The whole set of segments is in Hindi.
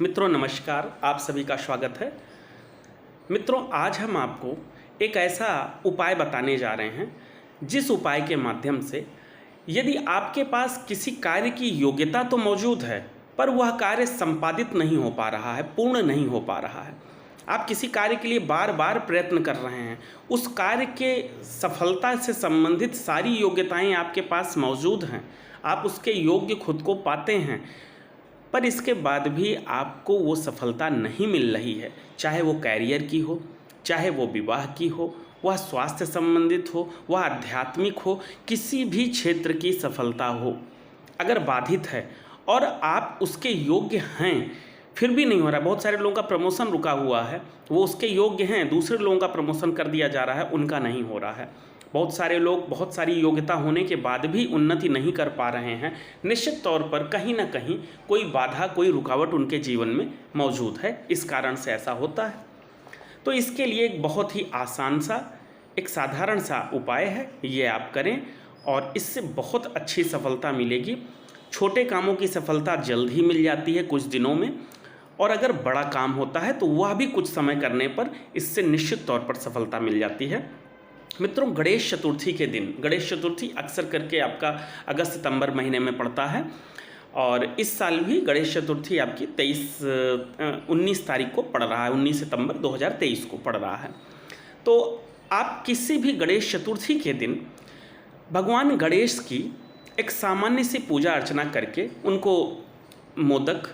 मित्रों नमस्कार, आप सभी का स्वागत है। मित्रों आज हम आपको एक ऐसा उपाय बताने जा रहे हैं जिस उपाय के माध्यम से यदि आपके पास किसी कार्य की योग्यता तो मौजूद है पर वह कार्य संपादित नहीं हो पा रहा है, पूर्ण नहीं हो पा रहा है, आप किसी कार्य के लिए बार बार प्रयत्न कर रहे हैं, उस कार्य के सफलता से संबंधित सारी योग्यताएं आपके पास मौजूद हैं, आप उसके योग्य खुद को पाते हैं, पर इसके बाद भी आपको वो सफलता नहीं मिल रही है। चाहे वो कैरियर की हो, चाहे वो विवाह की हो, वह स्वास्थ्य संबंधित हो, वह आध्यात्मिक हो, किसी भी क्षेत्र की सफलता हो, अगर बाधित है और आप उसके योग्य हैं फिर भी नहीं हो रहा। बहुत सारे लोगों का प्रमोशन रुका हुआ है, वो उसके योग्य हैं, दूसरे लोगों का प्रमोशन कर दिया जा रहा है, उनका नहीं हो रहा है। बहुत सारे लोग बहुत सारी योग्यता होने के बाद भी उन्नति नहीं कर पा रहे हैं। निश्चित तौर पर कहीं ना कहीं कोई बाधा, कोई रुकावट उनके जीवन में मौजूद है, इस कारण से ऐसा होता है। तो इसके लिए एक बहुत ही आसान सा, एक साधारण सा उपाय है, ये आप करें और इससे बहुत अच्छी सफलता मिलेगी। छोटे कामों की सफलता जल्द ही मिल जाती है, कुछ दिनों में, और अगर बड़ा काम होता है तो वह भी कुछ समय करने पर इससे निश्चित तौर पर सफलता मिल जाती है। मित्रों गणेश चतुर्थी के दिन, गणेश चतुर्थी अक्सर करके आपका अगस्त सितंबर महीने में पड़ता है और इस साल भी गणेश चतुर्थी आपकी 19 तारीख को पड़ रहा है, 19 सितंबर 2023 को पड़ रहा है। तो आप किसी भी गणेश चतुर्थी के दिन भगवान गणेश की एक सामान्य सी पूजा अर्चना करके, उनको मोदक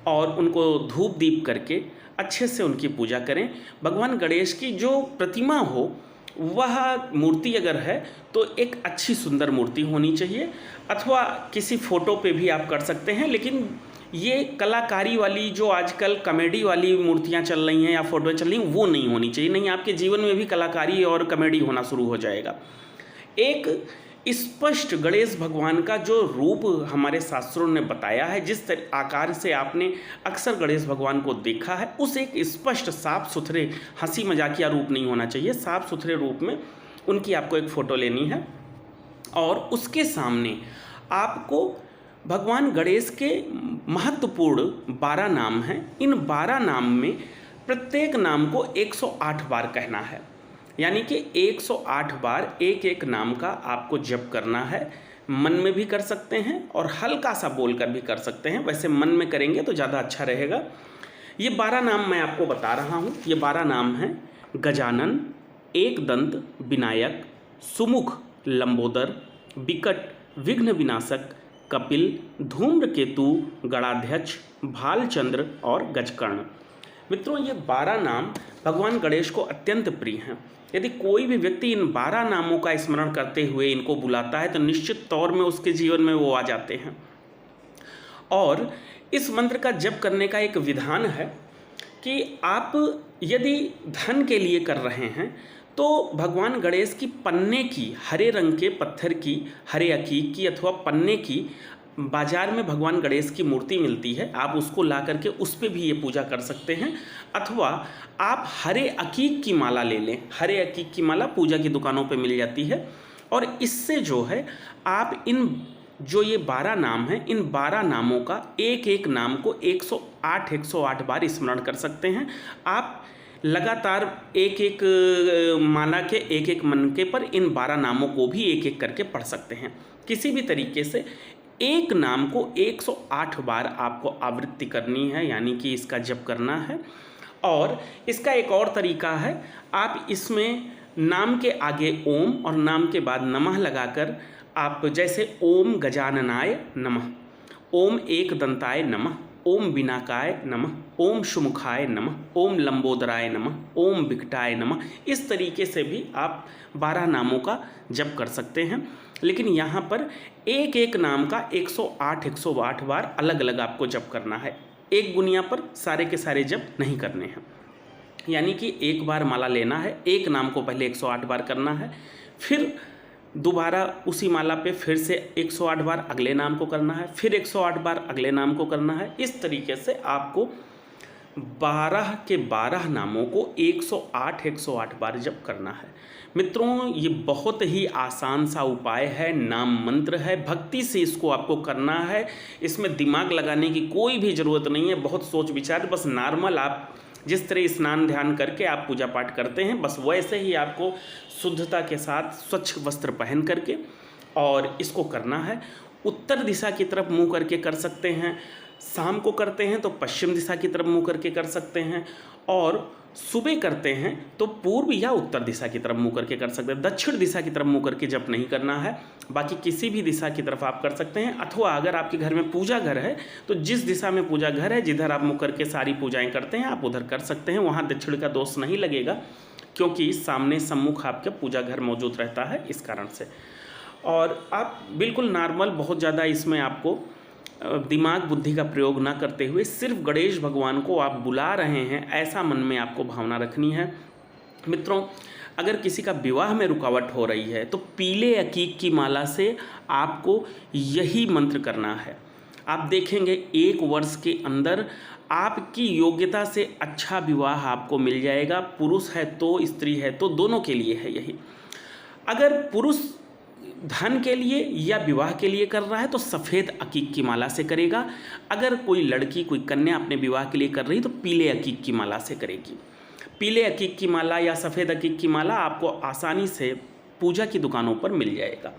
और उनको धूप दीप करके अच्छे से उनकी पूजा करें। भगवान गणेश की जो प्रतिमा हो, वह मूर्ति अगर है तो एक अच्छी सुंदर मूर्ति होनी चाहिए, अथवा किसी फ़ोटो पे भी आप कर सकते हैं, लेकिन ये कलाकारी वाली जो आजकल कॉमेडी वाली मूर्तियां चल रही हैं या फ़ोटो चल रही हैं, वो नहीं होनी चाहिए। नहीं, आपके जीवन में भी कलाकारी और कॉमेडी होना शुरू हो जाएगा। एक स्पष्ट गणेश भगवान का जो रूप हमारे शास्त्रों ने बताया है, जिस आकार से आपने अक्सर गणेश भगवान को देखा है, उस एक स्पष्ट साफ सुथरे, हंसी मजाकिया रूप नहीं होना चाहिए। साफ सुथरे रूप में उनकी आपको एक फ़ोटो लेनी है और उसके सामने आपको भगवान गणेश के महत्वपूर्ण 12 नाम हैं। इन 12 नाम में प्रत्येक नाम को 108 बार कहना है, यानी कि 108 बार एक एक नाम का आपको जप करना है। मन में भी कर सकते हैं और हल्का सा बोलकर भी कर सकते हैं, वैसे मन में करेंगे तो ज़्यादा अच्छा रहेगा। ये 12 नाम मैं आपको बता रहा हूँ। ये 12 नाम हैं: गजानन, एकदंत विनायक, सुमुख लंबोदर, विकट विघ्न विनाशक, कपिल, धूम्रकेतु, गणाध्यक्ष, भालचंद्र और गजकर्ण। मित्रों ये 12 नाम भगवान गणेश को अत्यंत प्रिय हैं। यदि कोई भी व्यक्ति इन 12 नामों का स्मरण करते हुए इनको बुलाता है तो निश्चित तौर में उसके जीवन में वो आ जाते हैं। और इस मंत्र का जप करने का एक विधान है कि आप यदि धन के लिए कर रहे हैं तो भगवान गणेश की पन्ने की, हरे रंग के पत्थर की, हरे अकीक की अथवा पन्ने की बाजार में भगवान गणेश की मूर्ति मिलती है, आप उसको ला करके उस पर भी ये पूजा कर सकते हैं। अथवा आप हरे अकीक की माला ले लें। हरे अकीक की माला पूजा की दुकानों पे मिल जाती है और इससे जो है आप इन जो ये 12 नाम हैं, इन 12 नामों का एक एक नाम को 108 बार स्मरण कर सकते हैं। आप लगातार एक एक माला के एक एक मनके पर इन 12 नामों को भी एक एक करके पढ़ सकते हैं। किसी भी तरीके से एक नाम को 108 बार आपको आवृत्ति करनी है, यानी कि इसका जप करना है। और इसका एक और तरीका है, आप इसमें नाम के आगे ओम और नाम के बाद नमः लगाकर आप जैसे ओम गजाननाय नमः, ओम एकदंताय नमः, ओम विनाकाय नमः, ओम सुमुखाय नमः, ओम लंबोदराय नमः, ओम विकटाय नमः, इस तरीके से भी आप 12 नामों का जप कर सकते हैं। लेकिन यहाँ पर एक एक नाम का 108 बार अलग अलग आपको जप करना है। एक बुनिया पर सारे के सारे जप नहीं करने हैं, यानी कि एक बार माला लेना है, एक नाम को पहले 108 बार करना है, फिर दोबारा उसी माला पे फिर से 108 बार अगले नाम को करना है, फिर 108 बार अगले नाम को करना है। इस तरीके से आपको 12 के 12 नामों को 108 बार जप करना है। मित्रों, ये बहुत ही आसान सा उपाय है, नाम मंत्र है, भक्ति से इसको आपको करना है। इसमें दिमाग लगाने की कोई भी ज़रूरत नहीं है, बहुत सोच विचार, बस नॉर्मल आप जिस तरह स्नान ध्यान करके आप पूजा पाठ करते हैं, बस वैसे ही आपको शुद्धता के साथ स्वच्छ वस्त्र पहन करके और इसको करना है। उत्तर दिशा की तरफ मुँह करके कर सकते हैं, शाम को करते हैं तो पश्चिम दिशा की तरफ मुँह करके कर सकते हैं, और सुबह करते हैं तो पूर्व या उत्तर दिशा की तरफ मुँह करके कर सकते हैं। दक्षिण दिशा की तरफ मुँह करके जप नहीं करना है, बाकी किसी भी दिशा की तरफ आप कर सकते हैं। अथवा अगर आपके घर में पूजा घर है तो जिस दिशा में पूजा घर है, जिधर आप मुँह करके सारी पूजाएं करते हैं, आप उधर कर सकते हैं। वहाँ दक्षिण का दोष नहीं लगेगा, क्योंकि सामने सम्मुख आपके पूजा घर मौजूद रहता है, इस कारण से। और आप बिल्कुल नॉर्मल, बहुत ज़्यादा इसमें आपको दिमाग बुद्धि का प्रयोग ना करते हुए सिर्फ गणेश भगवान को आप बुला रहे हैं, ऐसा मन में आपको भावना रखनी है। मित्रों, अगर किसी का विवाह में रुकावट हो रही है तो पीले अकीक की माला से आपको यही मंत्र करना है। आप देखेंगे 1 वर्ष के अंदर आपकी योग्यता से अच्छा विवाह आपको मिल जाएगा। पुरुष है तो, स्त्री है तो, दोनों के लिए है यही। अगर पुरुष धन के लिए या विवाह के लिए कर रहा है तो सफ़ेद अकीक की माला से करेगा। अगर कोई लड़की, कोई कन्या अपने विवाह के लिए कर रही तो पीले अकीक की माला से करेगी। पीले अकीक की माला या सफ़ेद अकीक की माला आपको आसानी से पूजा की दुकानों पर मिल जाएगा।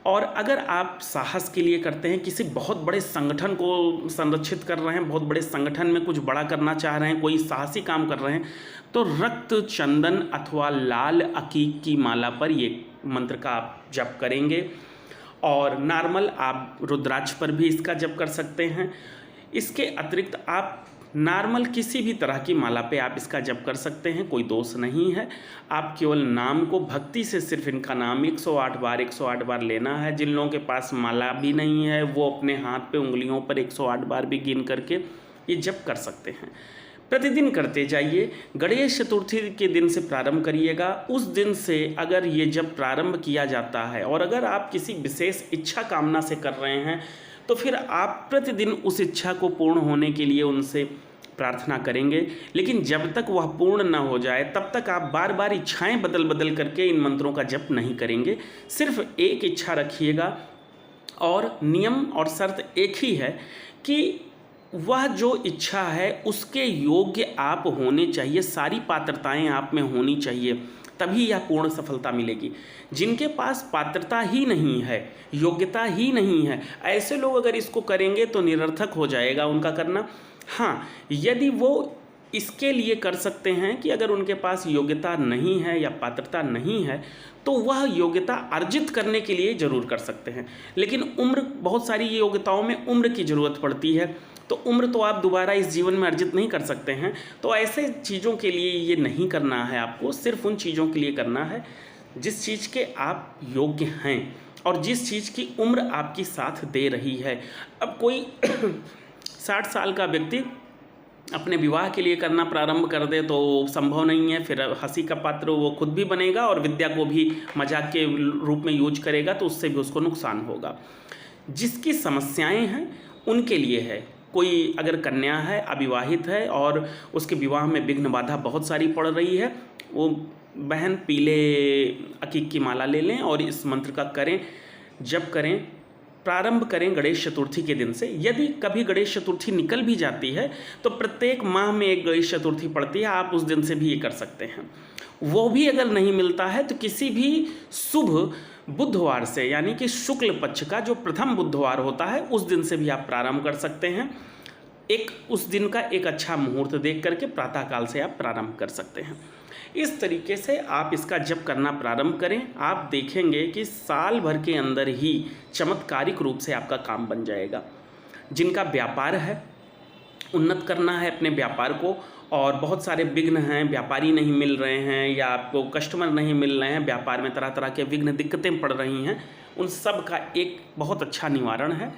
और अगर आप साहस के लिए करते हैं, किसी बहुत बड़े संगठन को संरक्षित कर रहे हैं, बहुत बड़े संगठन में कुछ बड़ा करना चाह रहे हैं, कोई साहसी काम कर रहे हैं, तो रक्त चंदन अथवा लाल अकीक की माला पर ये मंत्र का आप जप करेंगे। और नॉर्मल आप रुद्राक्ष पर भी इसका जप कर सकते हैं। इसके अतिरिक्त आप नॉर्मल किसी भी तरह की माला पे आप इसका जप कर सकते हैं, कोई दोष नहीं है। आप केवल नाम को भक्ति से सिर्फ इनका नाम 108 बार लेना है। जिन लोगों के पास माला भी नहीं है वो अपने हाथ पे उंगलियों पर 108 बार भी गिन करके ये जप कर सकते हैं। प्रतिदिन करते जाइए। गणेश चतुर्थी के दिन से प्रारंभ करिएगा। उस दिन से अगर ये जब प्रारंभ किया जाता है और अगर आप किसी विशेष इच्छा कामना से कर रहे हैं तो फिर आप प्रतिदिन उस इच्छा को पूर्ण होने के लिए उनसे प्रार्थना करेंगे। लेकिन जब तक वह पूर्ण न हो जाए तब तक आप बार बार इच्छाएं बदल बदल करके इन मंत्रों का जप नहीं करेंगे। सिर्फ एक इच्छा रखिएगा और नियम और शर्त एक ही है कि वह जो इच्छा है उसके योग्य आप होने चाहिए, सारी पात्रताएं आप में होनी चाहिए, तभी यह पूर्ण सफलता मिलेगी। जिनके पास पात्रता ही नहीं है, योग्यता ही नहीं है, ऐसे लोग अगर इसको करेंगे तो निरर्थक हो जाएगा उनका करना। हाँ, यदि वो इसके लिए कर सकते हैं कि अगर उनके पास योग्यता नहीं है या पात्रता नहीं है तो वह योग्यता अर्जित करने के लिए ज़रूर कर सकते हैं। लेकिन उम्र, बहुत सारी ये योग्यताओं में उम्र की ज़रूरत पड़ती है, तो उम्र तो आप दोबारा इस जीवन में अर्जित नहीं कर सकते हैं। तो ऐसे चीज़ों के लिए ये नहीं करना है आपको, सिर्फ उन चीज़ों के लिए करना है जिस चीज़ के आप योग्य हैं और जिस चीज़ की उम्र आपकी साथ दे रही है। अब कोई 60 साल का व्यक्ति अपने विवाह के लिए करना प्रारंभ कर दे तो संभव नहीं है, फिर हंसी का पात्र वो खुद भी बनेगा और विद्या को भी मजाक के रूप में यूज करेगा, तो उससे भी उसको नुकसान होगा। जिसकी समस्याएं हैं उनके लिए है। कोई अगर कन्या है, अविवाहित है और उसके विवाह में विघ्न बाधा बहुत सारी पड़ रही है, वो बहन पीले अकीक की माला ले लें और इस मंत्र का करें, जप करें, प्रारंभ करें गणेश चतुर्थी के दिन से। यदि कभी गणेश चतुर्थी निकल भी जाती है तो प्रत्येक माह में एक गणेश चतुर्थी पड़ती है, आप उस दिन से भी ये कर सकते हैं। वो भी अगर नहीं मिलता है तो किसी भी शुभ बुधवार से, यानी कि शुक्ल पक्ष का जो प्रथम बुधवार होता है उस दिन से भी आप प्रारंभ कर सकते हैं। उस दिन का एक अच्छा मुहूर्त देख करके प्रातःकाल से आप प्रारंभ कर सकते हैं। इस तरीके से आप इसका जप करना प्रारंभ करें। आप देखेंगे कि साल भर के अंदर ही चमत्कारिक रूप से आपका काम बन जाएगा। जिनका व्यापार है, उन्नत करना है अपने व्यापार को, और बहुत सारे विघ्न हैं, व्यापारी नहीं मिल रहे हैं या आपको कस्टमर नहीं मिल रहे हैं, व्यापार में तरह तरह के विघ्न दिक्कतें पड़ रही हैं, उन सब का एक बहुत अच्छा निवारण है।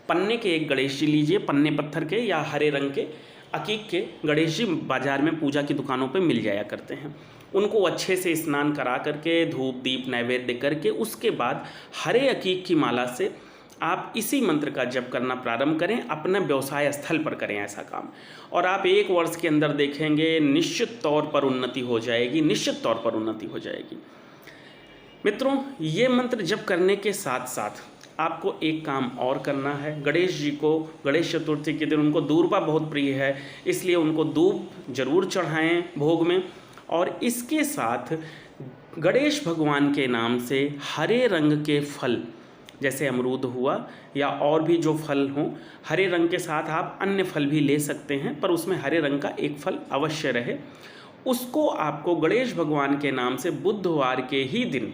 पन्ने के एक गणेश जी लीजिए, पन्ने पत्थर के या हरे रंग के अकीक के गणेश जी बाज़ार में पूजा की दुकानों पे मिल जाया करते हैं। उनको अच्छे से स्नान करा करके, धूप दीप नैवेद्य करके, उसके बाद हरे अकीक की माला से आप इसी मंत्र का जप करना प्रारंभ करें, अपना व्यवसाय स्थल पर करें ऐसा काम, और आप 1 वर्ष के अंदर देखेंगे निश्चित तौर पर उन्नति हो जाएगी, निश्चित तौर पर उन्नति हो जाएगी। मित्रों, ये मंत्र जप करने के साथ साथ आपको एक काम और करना है। गणेश जी को गणेश चतुर्थी के दिन उनको दूर्वा बहुत प्रिय है, इसलिए उनको दूब जरूर चढ़ाएं भोग में। और इसके साथ गणेश भगवान के नाम से हरे रंग के फल, जैसे अमरूद हुआ या और भी जो फल हों, हरे रंग के साथ आप अन्य फल भी ले सकते हैं, पर उसमें हरे रंग का एक फल अवश्य रहे। उसको आपको गणेश भगवान के नाम से बुधवार के ही दिन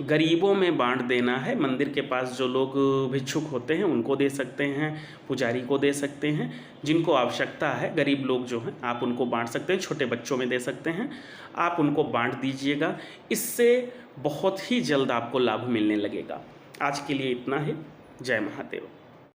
गरीबों में बांट देना है। मंदिर के पास जो लोग भिक्षुक होते हैं उनको दे सकते हैं, पुजारी को दे सकते हैं, जिनको आवश्यकता है गरीब लोग जो हैं आप उनको बांट सकते हैं, छोटे बच्चों में दे सकते हैं, आप उनको बांट दीजिएगा। इससे बहुत ही जल्द आपको लाभ मिलने लगेगा। आज के लिए इतना ही। जय महादेव।